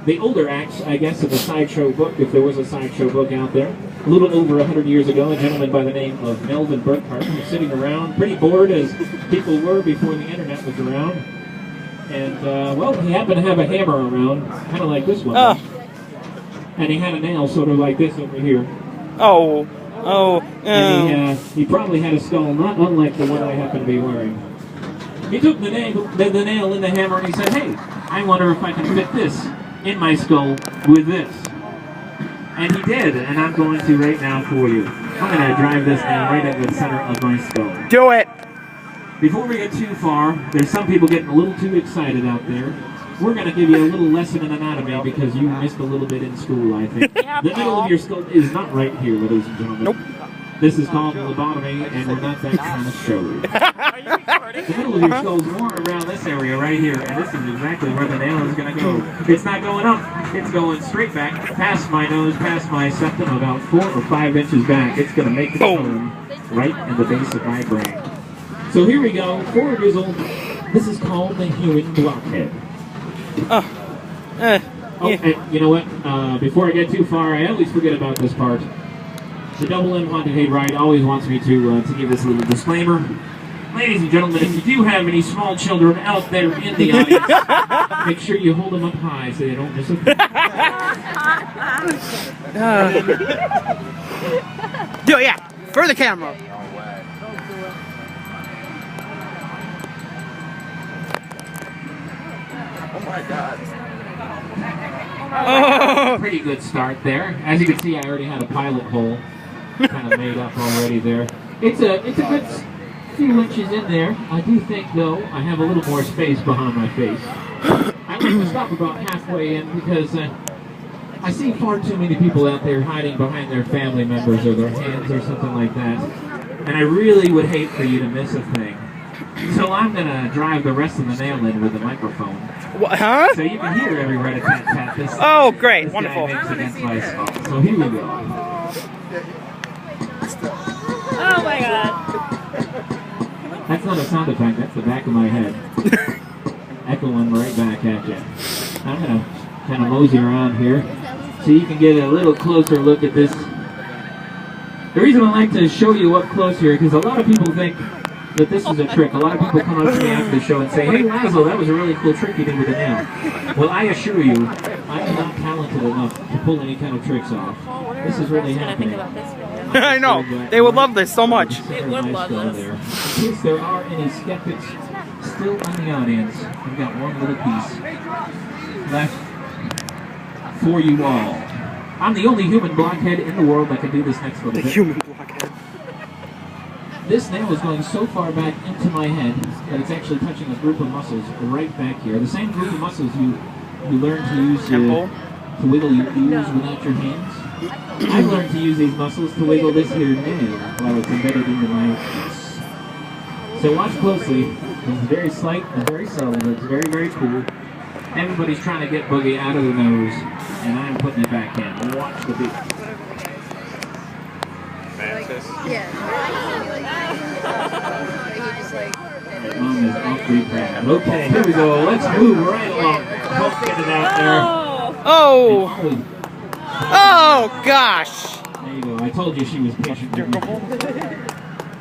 the older acts, I guess, of the sideshow book, if there was a sideshow book out there. A little over 100 years ago, a gentleman by the name of Melvin Burkhart was sitting around, pretty bored as people were before the internet was around. And, well, he happened to have a hammer around, kind of like this one. And he had a nail sort of like this over here. And he probably had a skull not unlike the one I happen to be wearing. He took the nail in the hammer and he said, hey, I wonder if I can fit this in my skull with this. And he did, and I'm going to right now for you. I'm going to drive this nail right into the center of my skull. Do it! Before we get too far, there's some people getting a little too excited out there. We're going to give you a little lesson in anatomy because you missed a little bit in school, I think. The middle of your skull is not right here, ladies and gentlemen. Nope. This is called lobotomy, and we're not that kind of show. The middle of your skull is more around this area right here, and this is exactly where the nail is going to go. It's not going up. It's going straight back, past my nose, past my septum, about 4 or 5 inches back. It's going to make the tone right in the base of my brain. So here we go, 4 years old. This is called the human blockhead. And you know what? Before I get too far, I always forget about this part. The Double M Haunted Hayride always wants me to give this little disclaimer. Ladies and gentlemen, if you do have any small children out there in the audience, make sure you hold them up high so they don't miss a thing. Do it, yeah. For the camera. Oh my God. Oh. Pretty good start there. As you can see, I already had a pilot hole kind of made up already there. It's a good few inches in there. I do think, though, I have a little more space behind my face. I like to stop about halfway in because I see far too many people out there hiding behind their family members or their hands or something like that. And I really would hate for you to miss a thing. So I'm going to drive the rest of the nail in with the microphone. What, huh? So you can hear every rat-a-tat-tat this. Oh, great. This wonderful. Guy makes against my skull. So here we go. Oh my God. That's not a sound effect, that's the back of my head. Echoing right back at you. I'm going to kind of mosey around here so you can get a little closer look at this. The reason I like to show you up close here, because a lot of people think that this is a trick. A lot of people come up to me after the show and say, hey, Laszlo, that was a really cool trick you did with the nail. Well, I assure you, I'm not talented enough to pull any kind of tricks off. This is really happening. I know. They would love this so much. They would love this. In case there are any skeptics still in the audience, I've got one little piece left for you all. I'm the only human blockhead in the world that can do this next little bit. Human blockhead. This nail is going so far back into my head that it's actually touching a group of muscles right back here. The same group of muscles you learn to use to wiggle your ears without your hands. I've learned to use these muscles to wiggle this here nail while it's embedded into my face. So watch closely. It's very slight and very subtle. It's very, very cool. Everybody's trying to get Boogie out of the nose, and I'm putting it back in. Watch the beat. Yeah. Mom is awfully proud. Okay, here we go. Let's move right along. Let's get it out there. Oh! Oh, gosh! There you go. I told you she was patient with me.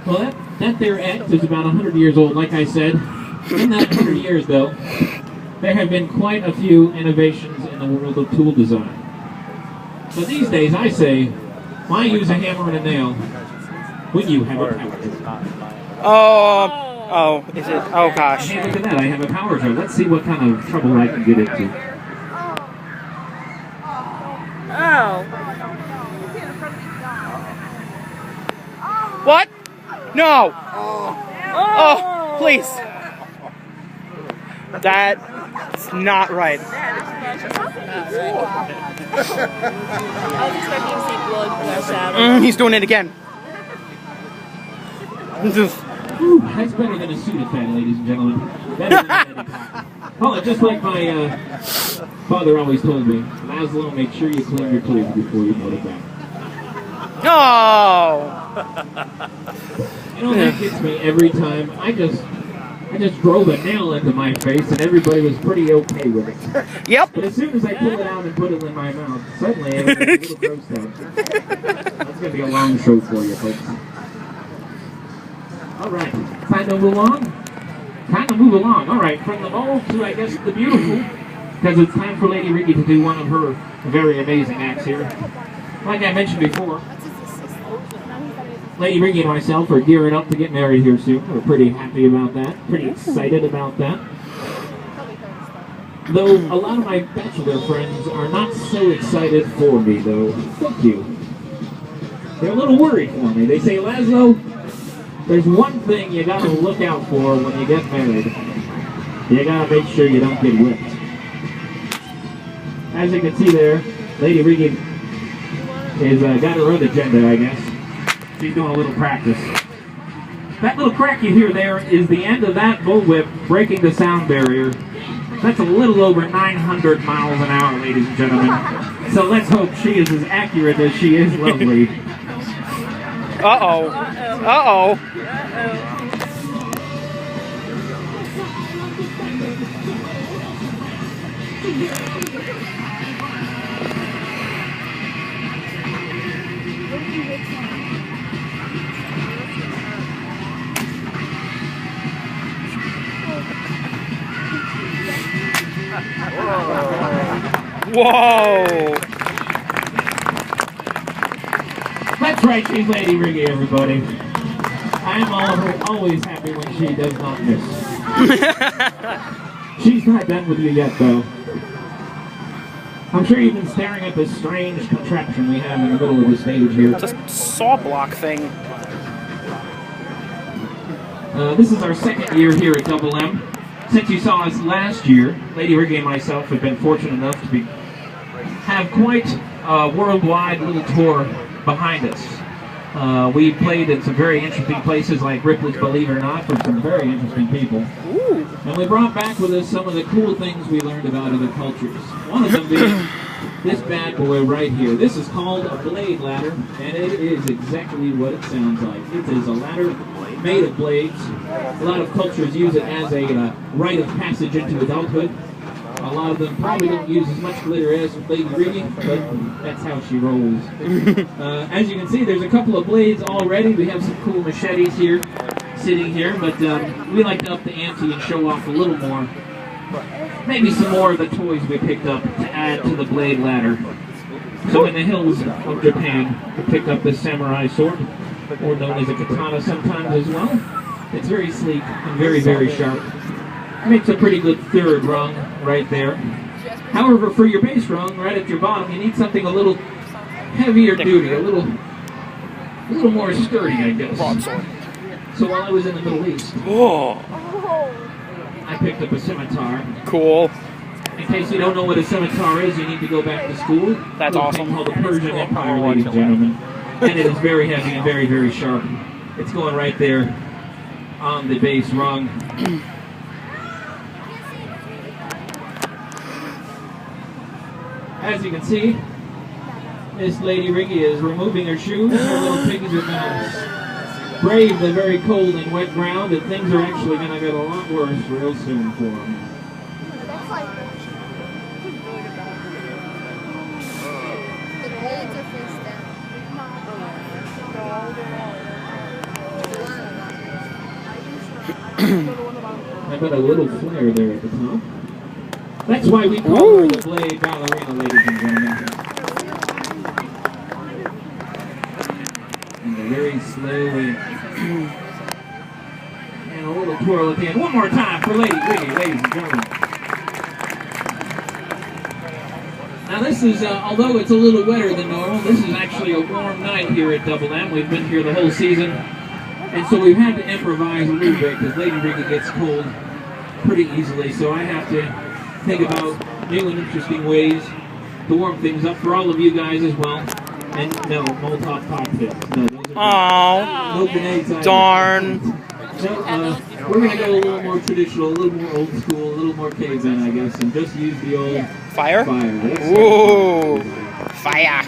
Well, that there act is about 100 years old, like I said. In that 100 years, though, there have been quite a few innovations in the world of tool design. So these days, I say, why use a hammer and a nail when you have a power drill? Oh, is it? Oh, gosh. Hey, look at that. I have a power drill. Let's see what kind of trouble I can get into. Oh. What? No! Oh, please. That's not right. I was expecting to see blood from that shadow. He's doing it again. Whew, that's better than a Sudafed, ladies and gentlemen. Better than a oh, just like my father always told me, Laszlo, make sure you clean your tools before you put it back. No! You know, that gets me every time. I I just drove a nail into my face, and everybody was pretty okay with it. Yep. But as soon as I pull it out and put it in my mouth, suddenly it was a little gross out. That's going to be a long show for you, folks. All right, time to move along. Time to move along. All right, from the bold to, I guess, the beautiful, because it's time for Lady Riggy to do one of her very amazing acts here. Like I mentioned before, Lady Riggy and myself are gearing up to get married here soon. We're pretty happy about that, pretty excited about that. Though a lot of my bachelor friends are not so excited for me, though. Thank you. They're a little worried for me. They say, Laszlo, there's one thing you gotta look out for when you get married. You gotta make sure you don't get whipped. As you can see there, Lady Riggy has got her own agenda, I guess. She's doing a little practice. That little crack you hear there is the end of that bullwhip breaking the sound barrier. That's a little over 900 miles an hour, ladies and gentlemen. So let's hope she is as accurate as she is lovely. Uh-oh. Uh-oh. Whoa! That's right, she's Lady Riggy, everybody. I'm always happy when she does not miss. She's not done with you yet, though. I'm sure you've been staring at this strange contraption we have in the middle of the stage here. It's a saw block thing. This is our second year here at Double M. Since you saw us last year, Lady Riggy and myself have been fortunate enough to have quite a worldwide little tour behind us. We played in some very interesting places like Ripley's Believe It or Not from some very interesting people. Ooh. And we brought back with us some of the cool things we learned about other cultures. One of them being this bad boy right here. This is called a blade ladder, and it is exactly what it sounds like. It is a ladder made of blades. A lot of cultures use it as a rite of passage into adulthood. A lot of them probably don't use as much glitter as Lady Riggy, but that's how she rolls. As you can see, there's a couple of blades already. We have some cool machetes here, sitting here, but we like to up the ante and show off a little more. Maybe some more of the toys we picked up to add to the blade ladder. So in the hills of Japan, we picked up this samurai sword, or known as a katana sometimes as well. It's very sleek and very, very sharp. Makes a pretty good third rung right there. However, for your bass rung, right at your bottom, you need something a little heavier duty, a little more sturdy, I guess. So while I was in the Middle East, I picked up a scimitar. Cool. In case you don't know what a scimitar is, you need to go back to school. That's awesome. It's called the Persian Empire, ladies and gentlemen. And it is very heavy and very, very sharp. It's going right there on the bass rung. As you can see, Miss Lady Riggy is removing her shoes. Her little piggies are going to brave the very cold and wet ground, and things are actually going to get a lot worse real soon for them. I've got a little flare there at the top. That's why we call her the Blade Ballerina, ladies and gentlemen. And very slowly. And a little twirl at the end. One more time for Lady Riggy, ladies and gentlemen. Now this is, although it's a little wetter than normal, this is actually a warm night here at Double M. We've been here the whole season. And so we've had to improvise a little bit because Lady Riggy gets cold pretty easily. So I have to think about new and interesting ways to warm things up for all of you guys as well. And no, Molotov cocktails. No, those are no grenades. Darn. So, we're going to go a little more traditional, a little more old school, a little more caveman, I guess, and just use the old Fire? fire. Ooh, fire.